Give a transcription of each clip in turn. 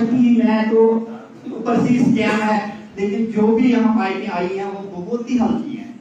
मैं तो ऊपर से स्कैम है, लेकिन जो भी यहाँ पाइपें आई हैं वो बहुत ही हल्की हैं,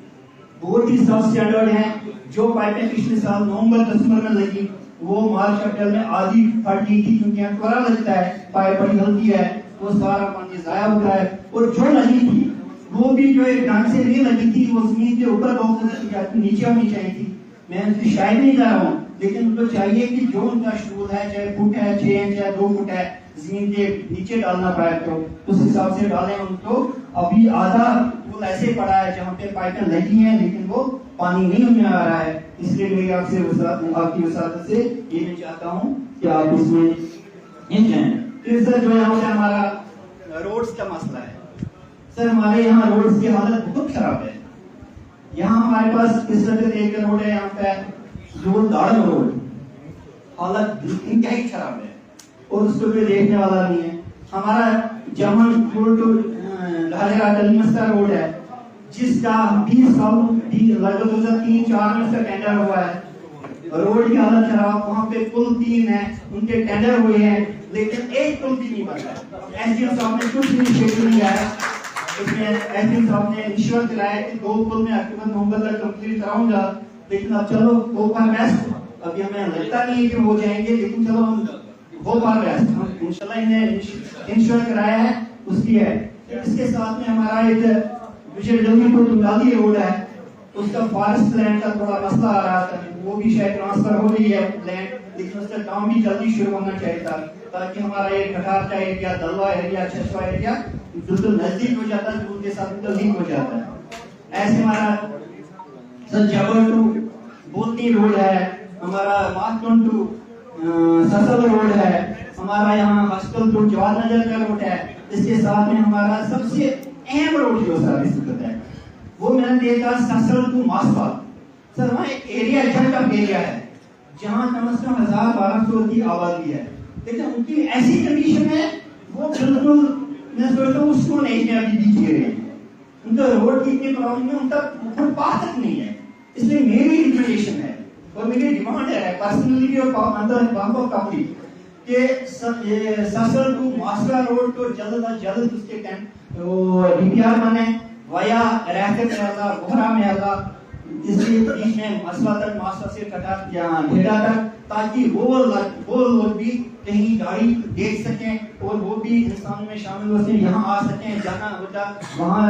बहुत ही सब स्टैंडर्ड हैं। जो पाइपें पिछले साल नवंबर दिसंबर में लगी वो मार्च अप्रैल में आधी फट गई थी, क्योंकि यहाँ त्वरा लगता है, पाइप बड़ी हल्की है, वो सारा पानी जाया होता है। और जो लगी थी वो भी जो एक ढंग से नहीं लगी थी, वो जमीन के ऊपर बहुत नीचे होनी चाहिए थी। मैं उनकी शायद नहीं जा रहा हूँ, लेकिन उनको चाहिए कि जो उनका स्टूल है, चाहे फुट है, 6 इंच है, 2 फुट है, जमीन के नीचे डालना पाए तो उस हिसाब से डालें उनको। अभी आधा पुल ऐसे पड़ा है जहाँ पे पाइपें लगी हैं, लेकिन वो पानी नहीं उनमें आ रहा है। इसलिए मेरी आपसे आपकी वसात से ये मैं चाहता हूँ कि आप इसमें फिर सर जो यहाँ पे हमारा रोड्स का मसला है। सर हमारे यहाँ रोड्स की हालत बहुत खराब है। यहाँ हमारे पास इस वक्त एक रोड है, यहाँ पे जो दाड़म रोड, हालत इंतहाई खराब है और उसको कोई देखने वाला नहीं है। हमारा जमन टू का रोड है, जिसका 20 साल लगभग 2003-2004 में उसका टेंडर हुआ है। रोड की हालत खराब, वहाँ पे पुल 3 है, उनके टेंडर हुए हैं, लेकिन एक पुल भी नहीं बना। एसडीएम साहब ने कुछ इनिशिएटिव लिया है, इसमें एसडीएम साहब ने इंश्योर कराया कि 2 पुल में अक्टूबर नवंबर तक कंप्लीट कराऊंगा। लेकिन अब चलो वो पर बेस्ट, अभी हमें लगता नहीं है कि हो जाएंगे, लेकिन चलो हम वो पर बेस्ट हम इंशाल्लाह इन्हें इंश्योर कराया है, उसकी है। इसके साथ में हमारा एक विजय जल्दी रोड है, उसका फॉरेस्ट लैंड का थोड़ा मसला आ रहा था, वो भी शायद ट्रांसफर हो रही है लैंड, लेकिन उसका काम भी जल्दी शुरू होना चाहिए था, ताकि हमारा ये कटार का एरिया, दलवा एरिया, छछवा एरिया बिल्कुल नजदीक हो जाता है, उनके साथ लिंक हो जाता है। ऐसे हमारा सर जबर टू बोलती रोड है, हमारा मार्कन टू ससल रोड है, हमारा यहाँ हॉस्टल टू जवाहर नगर का रोड है। इसके साथ में हमारा सबसे अहम रोड जो सर्विस है वो मैंने देखा ससल टू मासपा। सर वहाँ एक एरिया का एरिया है जहाँ कम से कम 1000-1200 की आबादी है, लेकिन उनकी ऐसी कंडीशन है वो बिल्कुल मैं सोचता हूँ उसको नहीं में अभी भी जी रहे हैं। उनका रोड की इतनी प्रॉब्लम है, उनका फुटपाथ तक नहीं है। इसलिए मेरी रिकमेंडेशन है और मेरी डिमांड है पर्सनली और अंदर बांको काफी कि ससल टू मास्टर रोड को जल्द से जल्द उसके डीपीआर बने वाया रैकेट महला, बोहरा महला, इसलिए बीच में मसला तक मास्टर से कटा या ढेड़ा तक, ताकि वो लोग भी कहीं गाड़ी देख सकें और वो भी इंसान में शामिल हो सके, यहाँ आ सकें, जाना होता। वहाँ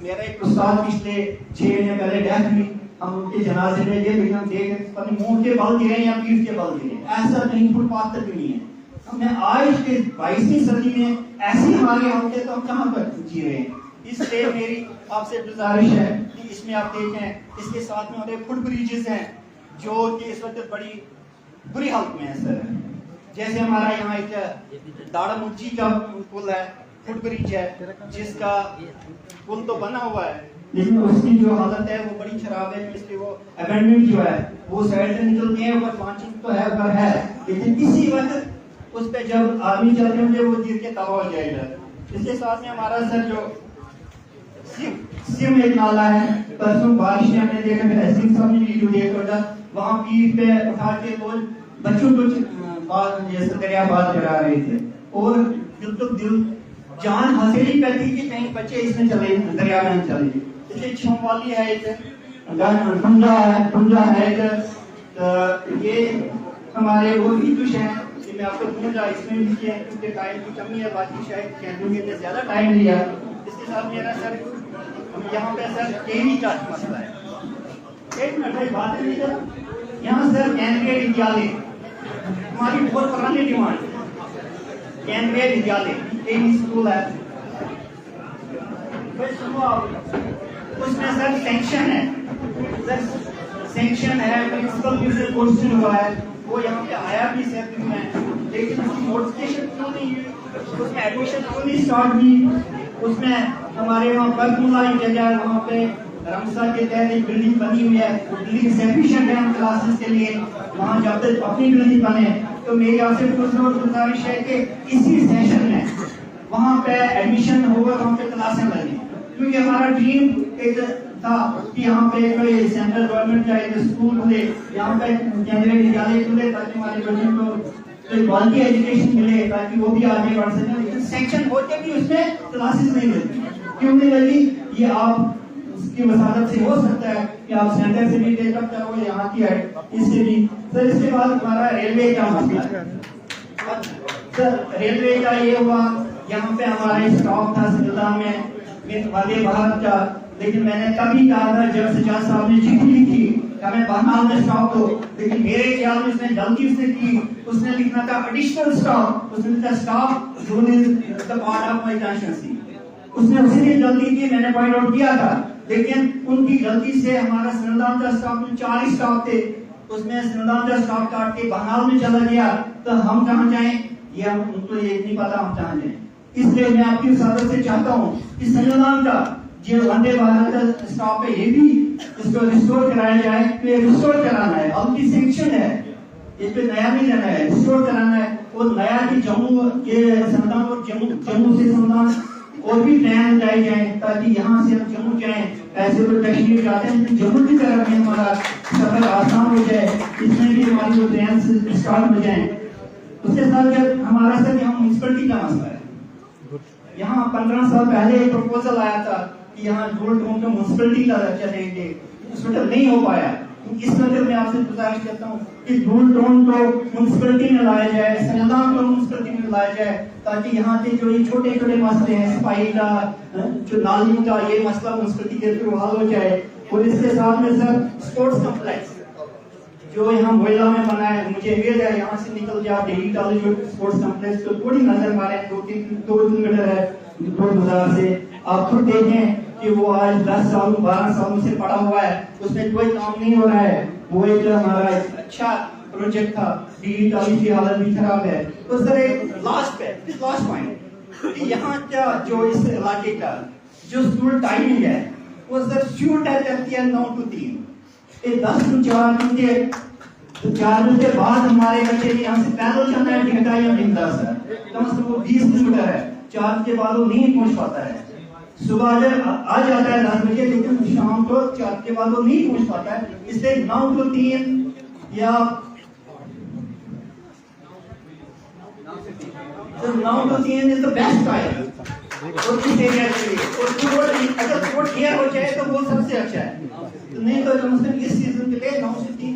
मेरा एक उस्ताद पिछले 6 महीने पहले डेथ हुई, हम उनके जनाजे में गए, लेकिन हम देख पता नहीं मुंह के बल गिरे या पीठ के बल गिरे, ऐसा कहीं फुटपाथ तक नहीं है। हमने आज के 22वीं सदी में ऐसी हमारे होते तो हम कहाँ पर जी रहे हैं। इसलिए मेरी आपसे गुजारिश है कि इसमें आप देखें, इसके साथ में हमारे फुट ब्रिजेस हैं जो कि इस वक्त बड़ी बुरी हालत में है। सर जैसे हमारा यहाँ एक दाड़ामुच्ची का पुल है, फुट ब्रिज है, जिसका पुल तो बना हुआ है, लेकिन उसकी जो हालत है वो बड़ी खराब है। इसलिए वो अबेंडमेंट जो है वो साइड से निकलते हैं, ऊपर 5 इंच तो है ऊपर है, लेकिन इसी वक्त उस पे जब आदमी चलते होंगे वो गिर के तबाह हो जाएगा। इसके साथ में हमारा सर जो सिम एक नाला है, परसों बारिश में हमने देखा, मेरा सिम साहब ने वीडियो देखा था, वहाँ पीठ पे उठा के लोग बच्चों को दरिया बात करा रहे थे और बिल्कुल दिल जान हथेली पे थी कि कहीं बच्चे इसमें चले दरिया में चले। इसलिए छुमवाली है एक ढूंढा है ये हमारे वो भी कुछ है कि मैं आपको ढूंढा इसमें भी किया, क्योंकि टाइम की कमी है, बाकी शायद कहूँगी ने ज्यादा टाइम लिया। इसके साथ मेरा सर यहाँ पे सर केवी का मसला है। एक मिनट बात नहीं कर, यहाँ सर केंद्रीय विद्यालय हमारी बहुत पुरानी डिमांड, केंद्रीय विद्यालय केवी स्कूल है, उसमें सर सेंक्शन है, सर सेंक्शन है, प्रिंसिपल भी से क्वेश्चन हुआ है, वो यहाँ पे आया भी सर में, लेकिन उसकी नोटिफिकेशन क्यों नहीं हुई, उसमें एडमिशन क्यों नहीं स्टार्ट हुई। उसमें हमारे वहाँ बरमुला जगह वहाँ पे रमसा के तहत एक बिल्डिंग बनी हुई है, बिल्डिंग सफिशिएंट है हम क्लासेस के लिए, वहाँ जब तक अपनी बिल्डिंग बने तो मेरी आपसे गुजारिश है कि इसी सेशन में वहाँ पे एडमिशन होगा, वहाँ पे क्लासें लगे, क्योंकि हमारा ड्रीम एक था कि यहाँ पे कोई सेंट्रल गवर्नमेंट का एक स्कूल खुले, यहाँ पे केंद्रीय विद्यालय खुले, ताकि हमारे बच्चों को तो क्वालिटी एजुकेशन मिले ताकि वो भी आगे बढ़ सके। लेकिन सेक्शन होते भी उसमें क्लासेस नहीं मिलती, क्यों नहीं मिलती? ये आप उसकी वसादत से हो सकता है कि आप सेंटर से भी टेकअप करो, यहाँ की है इससे भी। सर इसके बाद हमारा रेलवे का मसला है। सर रेलवे का ये हुआ, यहाँ पे हमारा स्टॉप था सिलदाम में वंदे भारत का, लेकिन मैंने तभी कहा था जब सजाद साहब ने चिट्ठी लिखी हमें बहरहाल में स्टॉप दो, लेकिन मेरे ख्याल में उसने गलती उसने की, उसने लिखना था एडिशनल स्टॉप, उसने लिखा stop zone is the part of my constituency. उसने उसी दिन गलती की, मैंने पॉइंट आउट किया था, लेकिन उनकी गलती से हमारा सिलदाम का स्टॉप में 40 स्टॉप थे, उसमें सिलदाम का स्टॉप काट के बहरहाल में चला गया, तो हम कहाँ जाएं? ये हम उनको ये नहीं पता हम कहाँ जाएं। इसलिए मैं आपकी वसादत से चाहता हूँ कि सिलदाम का जो वंदे भारत का स्टॉप है ये भी इसको रिस्टोर कराया जाए। तो ये रिस्टोर कराना है, अब की सेक्शन है, इस पे नया नहीं लेना है, रिस्टोर कराना है। और नया की जम्मू के संतान और जम्मू से संतान और भी ट्रेन लाई जाए ताकि यहाँ से हम जम्मू जाएं। ऐसे तो कश्मीर जाते हैं, जम्मू की तरफ में हमारा सफर आसान हो जाए, इसमें भी हमारी जो ट्रेन स्टार्ट हो जाए। उसके साथ हमारा सर यहाँ म्यूनसिपलिटी का मसला है। यहाँ 15 साल पहले एक प्रपोजल आया था कि यहाँ गोल्ड टाउन का म्यूनसिपलिटी का चलेंगे, उसमें नहीं हो पाया। इस वजह में आपसे गुजारिश करता हूँ कि गोल्ड टाउन को म्यूनसिपलिटी में लाया जाए, सैलाब को म्यूनसिपलिटी में लाया जाए, ताकि यहाँ के जो ये छोटे छोटे मसले हैं, सफाई का, जो नालियों का, ये मसला म्यूनसिपलिटी के थ्रू हल हो जाए। और इसके साथ में सर स्पोर्ट्स कॉम्प्लेक्स जो यहाँ मोइला में बना है, मुझे उम्मीद है यहाँ से निकल जाओ डेली कॉलेज स्पोर्ट्स कॉम्प्लेक्स तो थोड़ी नजर मारे, 2 किलोमीटर है बाजार से, आप खुद देखें कि वो आज 10 सालों 12 सालों से पड़ा हुआ है, उसमें कोई काम नहीं हो रहा है। वो एक हमारा अच्छा प्रोजेक्ट था, डेली कॉलेज की हालत भी खराब है। तो सर एक लास्ट पॉइंट, यहाँ क्या जो इस इलाके का जो स्कूल टाइमिंग है वो सर शूट है करती है 9 to 3, 10 to 4, क्योंकि 4 बजे बाद हमारे बच्चे यहाँ से पैदल चलना है ढिंडा या ढिंडा सर, कम से कम वो 20 किलोमीटर है, 4 के बाद वो नहीं पहुंच पाता है। सुबह आ जाता है 10 बजे, लेकिन शाम को 4 के बाद वो नहीं पहुंच पाता है। इसलिए 9 to 3 या 9 to 3 is the best time और इस एरिया के लिए। और अगर रोड क्लियर हो जाए तो वो सबसे अच्छा है, तो नहीं तो कम से कम इस सीजन के लिए 9 से 3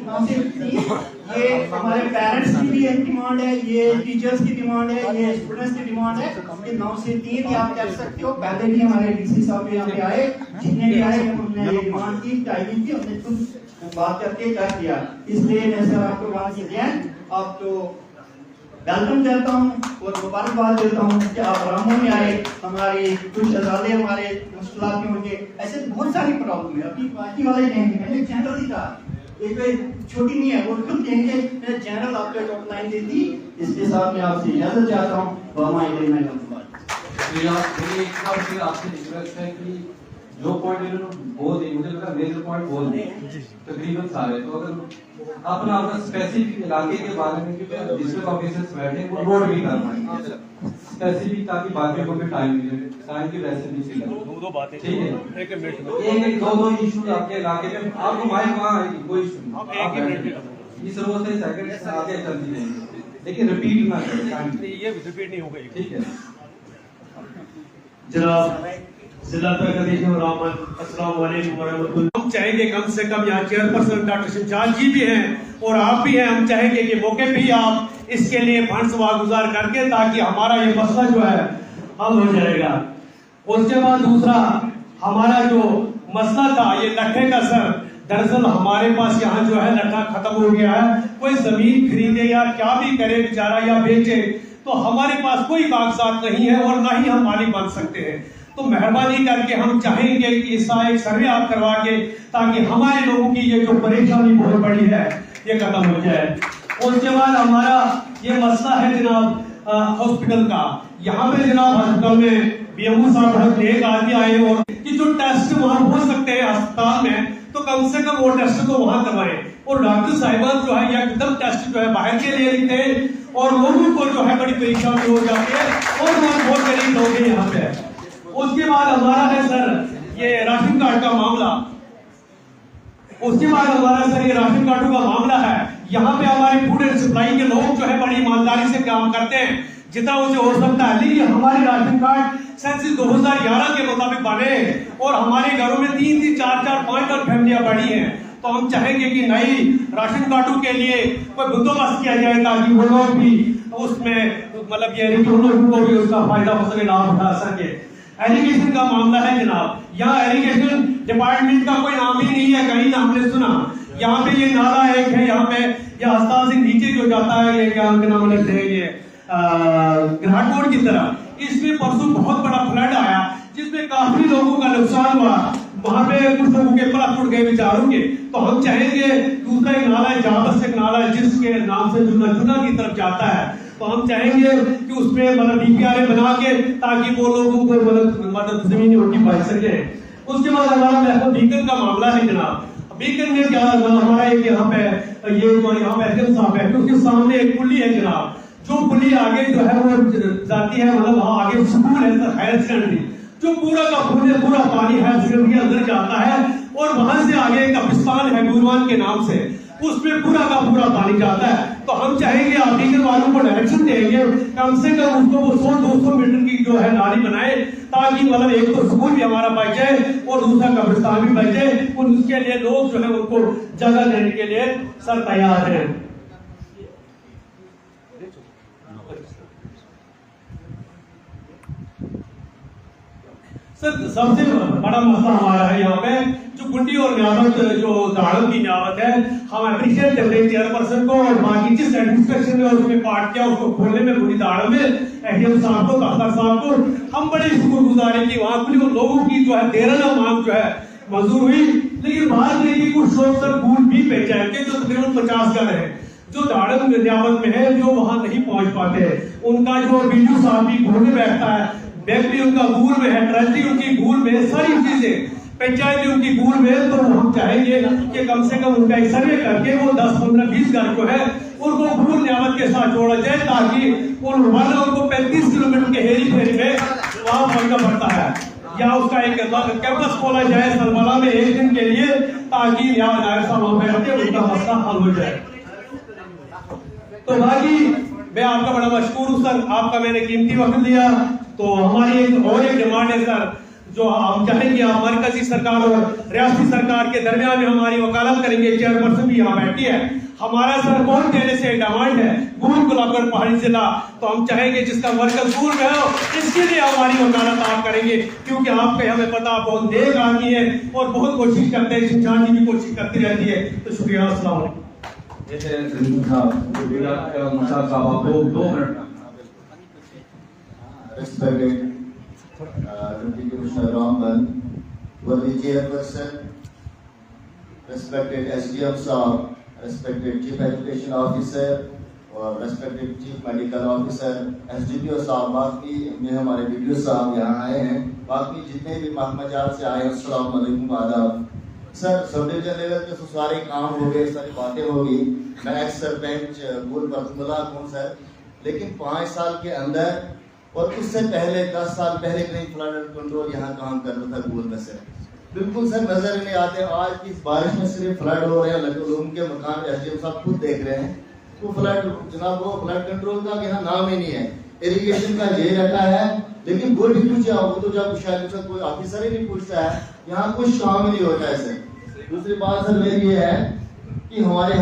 ये हमारे पेरेंट्स की भी डिमांड है, ये टीचर्स की डिमांड है, ये स्टूडेंट्स की डिमांड है कि 9 से 3 आप कर सकते हो। पहले भी हमारे डीसी साहब यहाँ पे आए, जितने भी आए हमने ये डिमांड की, टाइमिंग की, हमने खुद बात करके कर दिया। इसलिए मैं सर आपको बात की आपको वेलकम करता हूँ और मुबारकबाद देता हूँ कि आप रामों में आए। हमारी कुछ शहजादे हमारे मुश्किलात में होंगे, ऐसे बहुत सारी प्रॉब्लम है। अपनी पार्टी वाले कहेंगे मैंने जनरल ही कहा, एक छोटी नहीं है, वो खुद कहेंगे मैंने जनरल आपको टॉप लाइन दी थी। इसके साथ मैं आपसे इजाजत चाहता हूँ। आपसे रिक्वेस्ट है कि जो पॉइंट इन्होंने बोल दिए, मुझे लगा मेजर पॉइंट बोल दिए तकरीबन सारे, तो अगर अपना स्पेसिफिक इलाके के बारे में डिस्ट्रिक्ट ऑफिसर्स बैठे वो नोट भी कर पाएंगे स्पेसिफिक, ताकि बाद में कोई टाइम मिले, टाइम की वैसे भी चले दो बातें, ठीक है, एक मिनट दो इशू आपके इलाके में, आपको माइक वहाँ आएगी, कोई इशू नहीं, इस रोज से सेकंड से आगे चलती रहेंगे, लेकिन रिपीट ना करें, ये रिपीट नहीं होगा, ठीक है। जनाब जिला हम चाहेंगे कम से कम यहाँ चेयरपर्सन डॉक्टर शमशाद जी भी हैं और आप भी हैं, हम चाहेंगे कि मौके पे ही आप इसके लिए फंड्स वागुजार करके, ताकि हमारा ये मसला जो है हल हो जाएगा। उसके बाद दूसरा हमारा जो मसला था ये लट्ठे का, सर दरअसल हमारे पास यहाँ जो है लट्ठा खत्म हो गया है, कोई जमीन खरीदे या क्या भी करे बेचारा या बेचे, तो हमारे पास कोई कागजात नहीं है और ना ही हम मालिक बन सकते हैं। तो मेहरबानी करके हम चाहेंगे कि इसका एक सर्वे आप करवा के, ताकि हमारे लोगों की ये जो परेशानी बहुत बड़ी है ये खत्म हो जाए। उसके बाद हमारा ये मसला है जनाब हॉस्पिटल का, यहाँ पे जनाब हॉस्पिटल में बीएमओ साहब एक आदमी आए और कि जो टेस्ट वहाँ हो सकते हैं अस्पताल में, तो कम से कम वो टेस्ट तो वहाँ करवाएं। और डॉक्टर साहिबान जो है एकदम टेस्ट जो है बाहर के लिए लिखते हैं और लोगों को जो है बड़ी परेशानी हो जाती है और बहुत गरीब लोग हैं यहाँ पे। उसके बाद हमारा है सर ये राशन कार्ड का मामला, उसके बाद हमारा सर ये राशन कार्डों का मामला है, यहाँ पे हमारे फूड एंड सप्लाई के लोग जो है बड़ी ईमानदारी से काम करते हैं जितना उसे हो सकता है। लेकिन हमारे राशन कार्ड सेंसस 2011 के मुताबिक बने और हमारे घरों में 3-3, 4-4, 5 और फैमिलियां बढ़ी हैं। तो हम चाहेंगे कि नई राशन कार्डों के लिए कोई बंदोबस्त किया जाए ताकि वो लोग भी उसमें मतलब ये नहीं कि उन लोगों को भी उसका फायदा हो सके, लाभ उठा सके। एरीगेशन का मामला है जनाब, यहाँ एरीगेशन डिपार्टमेंट का कोई नाम ही नहीं है, कहीं हमने सुना। यहाँ पे ये नाला एक है, यहाँ पे ये हस्ता से नीचे जो जाता है, ये क्या उनके नाम लगते हैं, ये घाटकोट की तरह, इसमें परसों बहुत बड़ा फ्लड आया जिसमें काफी लोगों का नुकसान हुआ। वहां पे कुछ लोगों के पड़ा टूट गए बेचारों के। तो हम चाहेंगे दूसरा एक नाला है, जहां से नाला है जिसके नाम से जुना की तरफ जाता है, तो हम चाहेंगे कि उसमें मतलब डीपीआर बना के ताकि वो लोगों को मतलब जमीन उनकी बच सके। उसके बाद हमारा बीकन का मामला है जनाब। बीकन में क्या हमारा एक यहाँ पे ये यहाँ पे एसडीएम साहब है, उसके सामने एक पुली है जनाब, जो पुली आगे जो है वो जाती है, मतलब वहाँ आगे स्कूल है हायर सेकेंडरी, जो पूरा का पूरा पानी हायर सेकेंडरी के अंदर जाता है और वहां से आगे कब्रिस्तान है गुरवान के नाम से, उसमें पूरा का पूरा पानी जाता है। तो हम चाहेंगे आप बीकन वालों को डायरेक्शन देंगे कम से कम उसको वो 100-200 मीटर की जो है नाली बनाए ताकि मतलब एक तो स्कूल भी हमारा बच जाए और दूसरा कब्रिस्तान भी बच जाए। और उसके लिए लोग जो है उनको जगह देने के लिए सर तैयार है। सर सबसे बड़ा मसला हमारा है यहाँ पे जो गुंडी और न्यामत जो दाड़म की न्यामत है, हम अप्रिशिएट करते हैं चेयरपर्सन को और बाकी जिस एडमिनिस्ट्रेशन ने उसमें पार्ट किया उसको खोलने में गुंडी दाड़म में एडीएम साहब को, तहसीलदार साहब को हम बड़े शुक्रगुजार हैं कि वहाँ कुछ लोगों की जो है देराना मांग जो है मंजूर हुई। लेकिन बात नहीं कि कुछ लोग सर भूल भी पंचायत के जो तकरीबन 50 घर है जो दाड़म न्यामत में है, जो वहाँ नहीं पहुंच पाते, उनका जो वीडियो साहब भी घूर में बैठता है, बैंक भी उनका गूल में है, ट्रेजरी उनकी गूल में, सारी चीजें पंचायत भी उनकी गूल में। तो हम चाहेंगे कि कम से कम उनका एक सर्वे करके वो 10, 15, 20 घर को है उनको भूल नियामत के साथ जोड़ा जाए ताकि उनको 35 किलोमीटर के हेरी फेरी में वहां पहुंचना पड़ता है, या उसका एक कैंपस खोला जाए सलमाना में एक दिन के लिए ताकि उनका मसला हल हो जाए। तो बाकी मैं आपका बड़ा मशहूर हूँ सर, आपका मैंने कीमती वक्त दिया। तो हमारी एक डिमांड है सर, जो हम चाहेंगे आप मरकजी सरकार और रियासती सरकार के दरमियान में हमारी वकालत करेंगे, चेयरपर्सन भी यहाँ बैठी है। हमारा सर बहुत पहले से डिमांड है गुल गुलाबगढ़ पहाड़ी जिला, तो हम चाहेंगे जिसका मरकज गुल में हो इसके लिए हमारी वकालत आप करेंगे, क्योंकि आपके हमें पता बहुत नेक आदमी है और बहुत कोशिश करते हैं, शिमशानी भी कोशिश करती रहती है। तो शुक्रिया, अस्सलाम वालेकुम। Respected Deputy Commissioner Ramban, worthy Chairperson, respected SDM Saab, respected Chief Education Officer और respected Chief Medical Officer, SDPO साहब, बाकी में हमारे वीडियो साहब यहाँ आए हैं, बाकी जितने भी महकमा जात से आए, अस्सलाम वालेकुम, आदाब। सर सब डिवीजन लेवल पे तो सारे काम हो गए, सारी बातें होगी। मैं एक्स सरपंच गुल बरतमुल्ला हूँ सर, लेकिन 5 साल के अंदर और उससे पहले 10 साल पहले कहीं फ्लड कंट्रोल यहाँ काम कर रहा था गुल में से, बिल्कुल सर नजर नहीं आते। आज की बारिश में सिर्फ फ्लड हो रहे हैं, लोगों के मकान एसडीएम साहब खुद देख रहे हैं। तो फ्लड जनाब वो फ्लड कंट्रोल का यहाँ नाम ही नहीं है, इरिगेशन का ये रखा है, लेकिन वो भी पूछा वो तो जब शायद कोई ऑफिसर ही नहीं पूछता है, यहाँ कुछ काम ही नहीं होता है सर। दूसरी बात सर मेरी ये है कि हमारे